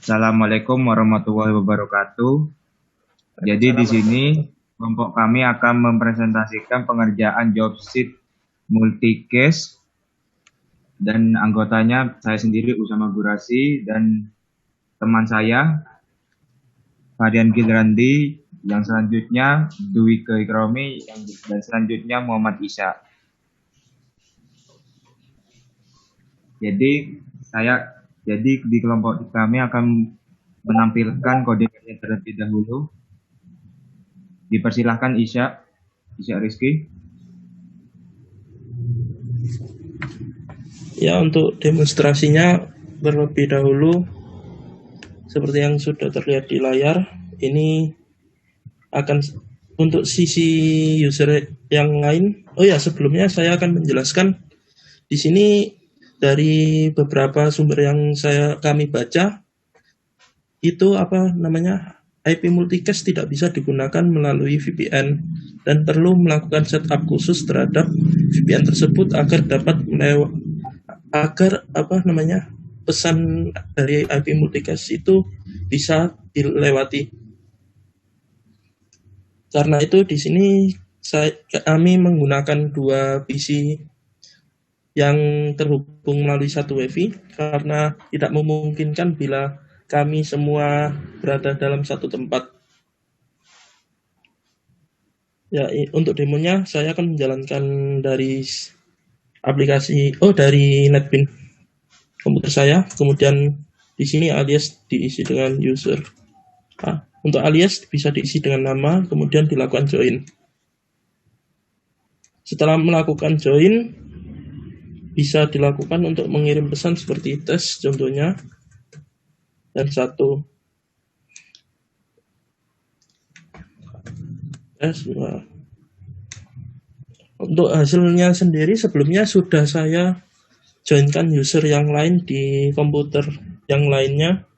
Assalamualaikum warahmatullahi wabarakatuh. Jadi di sini kelompok kami akan mempresentasikan pengerjaan job sheet multicase dan anggotanya saya sendiri Usama Gurasi dan teman saya Varian Gilrandi, yang selanjutnya Dwike Ikromi, dan selanjutnya Muhammad Isya. Jadi di kelompok kami akan menampilkan kode-kode terlebih dahulu. Dipersilahkan Isya Rizky. Ya, untuk demonstrasinya terlebih dahulu seperti yang sudah terlihat di layar, ini akan untuk sisi user yang lain. Oh ya, sebelumnya saya akan menjelaskan di sini dari beberapa sumber yang kami baca itu IP multicast tidak bisa digunakan melalui VPN dan perlu melakukan setup khusus terhadap VPN tersebut agar dapat pesan dari IP multicast itu bisa dilewati. Karena itu di sini kami menggunakan dua PC yang terhubung melalui satu WiFi karena tidak memungkinkan bila kami semua berada dalam satu tempat. Ya, untuk demonya saya akan menjalankan dari dari NetBeans komputer saya. Kemudian di sini alias diisi dengan user. Untuk alias bisa diisi dengan nama, kemudian dilakukan join. Setelah melakukan join, bisa dilakukan untuk mengirim pesan seperti tes contohnya, dan satu. Untuk hasilnya sendiri sebelumnya sudah saya joinkan user yang lain di komputer yang lainnya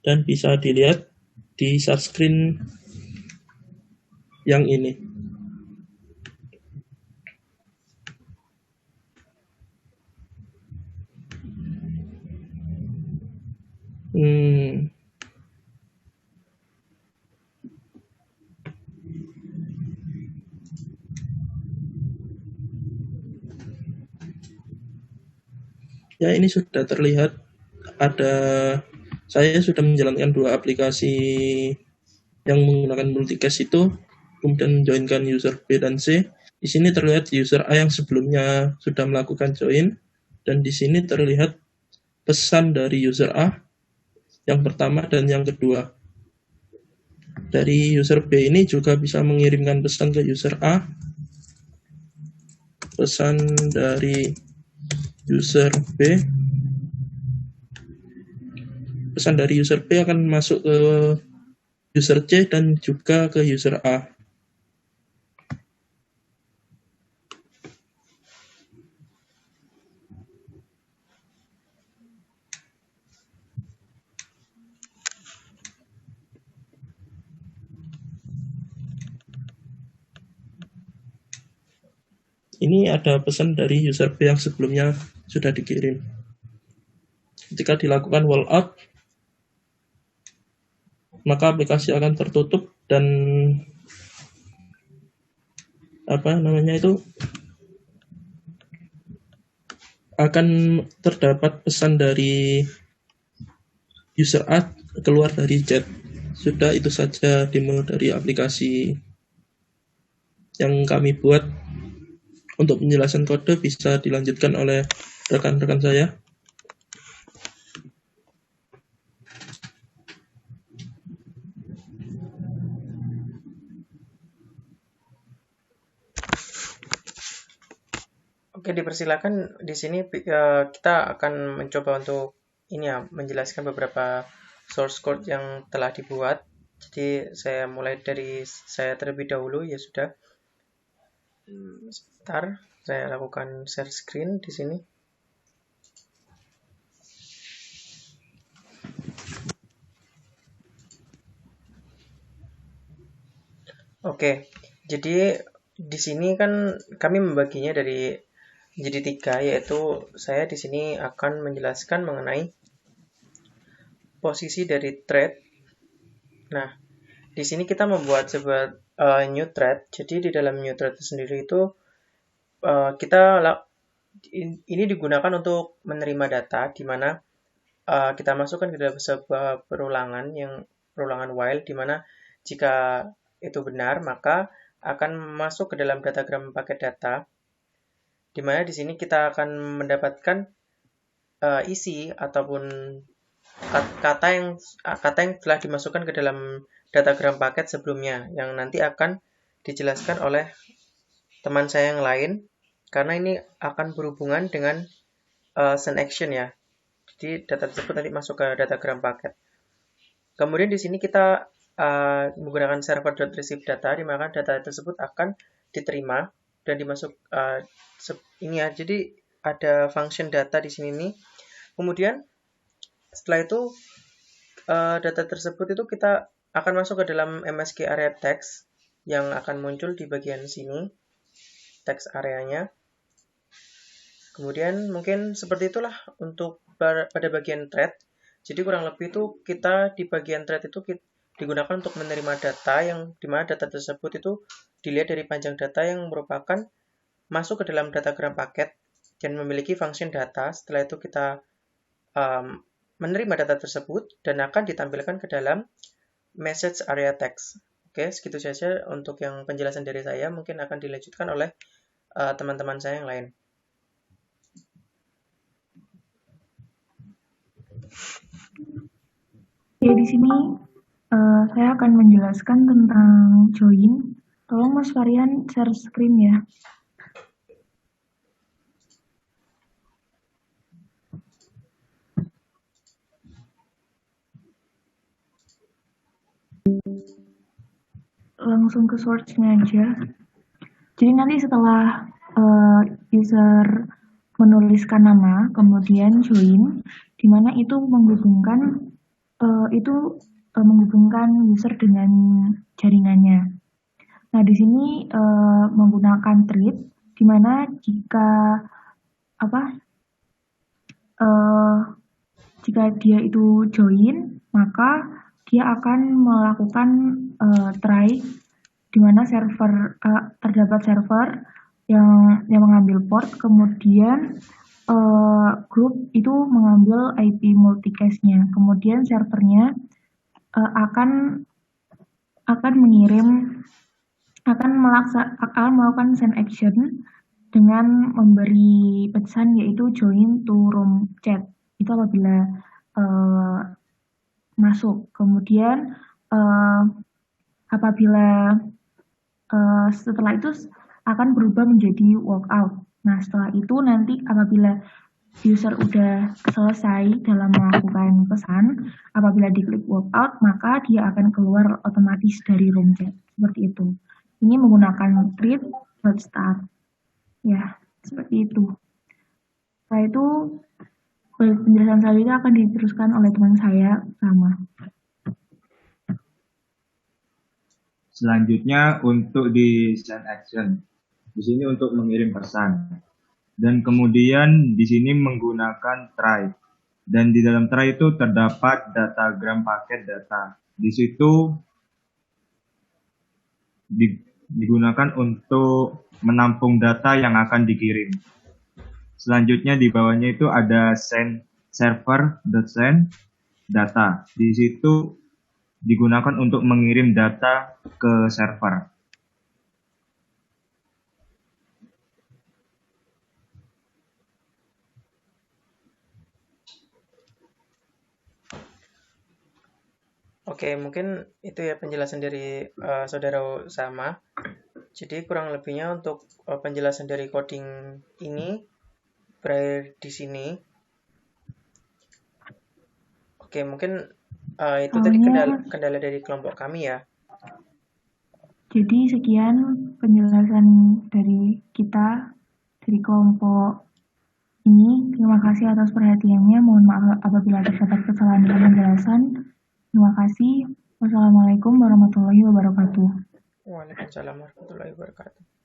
dan bisa dilihat di share screen yang ini. Ya, ini sudah terlihat saya sudah menjalankan dua aplikasi yang menggunakan multicast itu, kemudian joinkan user B dan C. Di sini terlihat user A yang sebelumnya sudah melakukan join, dan di sini terlihat pesan dari user A yang pertama dan yang kedua. Dari user B ini juga bisa mengirimkan pesan ke user A. Pesan dari user B. Pesan dari user B akan masuk ke user C dan juga ke user A. Ini ada pesan dari user B yang sebelumnya sudah dikirim. Ketika dilakukan wall out, maka aplikasi akan tertutup dan akan terdapat pesan dari user A keluar dari chat. Sudah, itu saja demo dari aplikasi yang kami buat. Untuk penjelasan kode bisa dilanjutkan oleh rekan-rekan saya. Oke, dipersilakan. Di sini kita akan mencoba untuk menjelaskan beberapa source code yang telah dibuat. Jadi saya mulai dari saya terlebih dahulu, ya sudah. Sebentar, saya lakukan share screen di sini. Oke, jadi di sini kan kami membaginya menjadi 3, yaitu saya di sini akan menjelaskan mengenai posisi dari thread. Nah, di sini kita membuat sebuah new thread. Jadi di dalam new thread sendiri itu ini digunakan untuk menerima data di mana kita masukkan ke dalam sebuah perulangan while, di mana jika itu benar maka akan masuk ke dalam datagram paket data, di mana di sini kita akan mendapatkan isi ataupun kata yang telah dimasukkan ke dalam datagram paket sebelumnya, yang nanti akan dijelaskan oleh teman saya yang lain, karena ini akan berhubungan dengan send action ya. Jadi data tersebut nanti masuk ke datagram paket. Kemudian di sini kita menggunakan server.receive data, di mana data tersebut akan diterima dan dimasuk ini ya. Jadi ada function data di sini nih. Kemudian setelah itu data tersebut itu kita akan masuk ke dalam MSG area text yang akan muncul di bagian sini, text areanya. Kemudian mungkin seperti itulah untuk pada bagian thread. Jadi kurang lebih itu kita di bagian thread itu digunakan untuk menerima data, yang dimana data tersebut itu dilihat dari panjang data yang merupakan masuk ke dalam datagram paket dan memiliki function data. Setelah itu kita menerima data tersebut dan akan ditampilkan ke dalam message area text. Oke, segitu saja untuk yang penjelasan dari saya. Mungkin akan dilanjutkan oleh teman-teman saya yang lain. Ya, di sini saya akan menjelaskan tentang join. Tolong Mas Varian share screen ya. Langsung ke source-nya aja. Jadi nanti setelah user menuliskan nama, kemudian join, di mana itu menghubungkan user dengan jaringannya. Nah, di sini menggunakan thread, di mana jika dia itu join, maka dia akan melakukan try, di mana terdapat server yang mengambil port, kemudian grup itu mengambil IP multicast-nya, kemudian servernya akan melakukan send action dengan memberi pesan yaitu join to room chat. Itu apabila masuk. Kemudian apabila setelah itu akan berubah menjadi walkout. Nah, setelah itu nanti apabila user udah selesai dalam melakukan pesan, apabila diklik walkout, maka dia akan keluar otomatis dari room chat. Seperti itu. Ini menggunakan thread start. Ya, seperti itu. Setelah itu penjelasan selanjutnya akan diteruskan oleh teman saya, Rama. Selanjutnya untuk di send action. Di sini untuk mengirim pesan. Dan kemudian di sini menggunakan try. Dan di dalam try itu terdapat datagram paket data. Di situ digunakan untuk menampung data yang akan dikirim. Selanjutnya di bawahnya itu ada send server.send data. Di situ digunakan untuk mengirim data ke server. Oke, mungkin itu ya penjelasan dari saudara Sama. Jadi kurang lebihnya untuk penjelasan dari coding ini berakhir di sini. Oke, mungkin itu tadi kendala dari kelompok kami ya. Jadi sekian penjelasan dari kita, dari kelompok ini. Terima kasih atas perhatiannya. Mohon maaf apabila terdapat kesalahan dalam penjelasan. Terima kasih. Wassalamualaikum warahmatullahi wabarakatuh. Waalaikumsalam warahmatullahi wabarakatuh.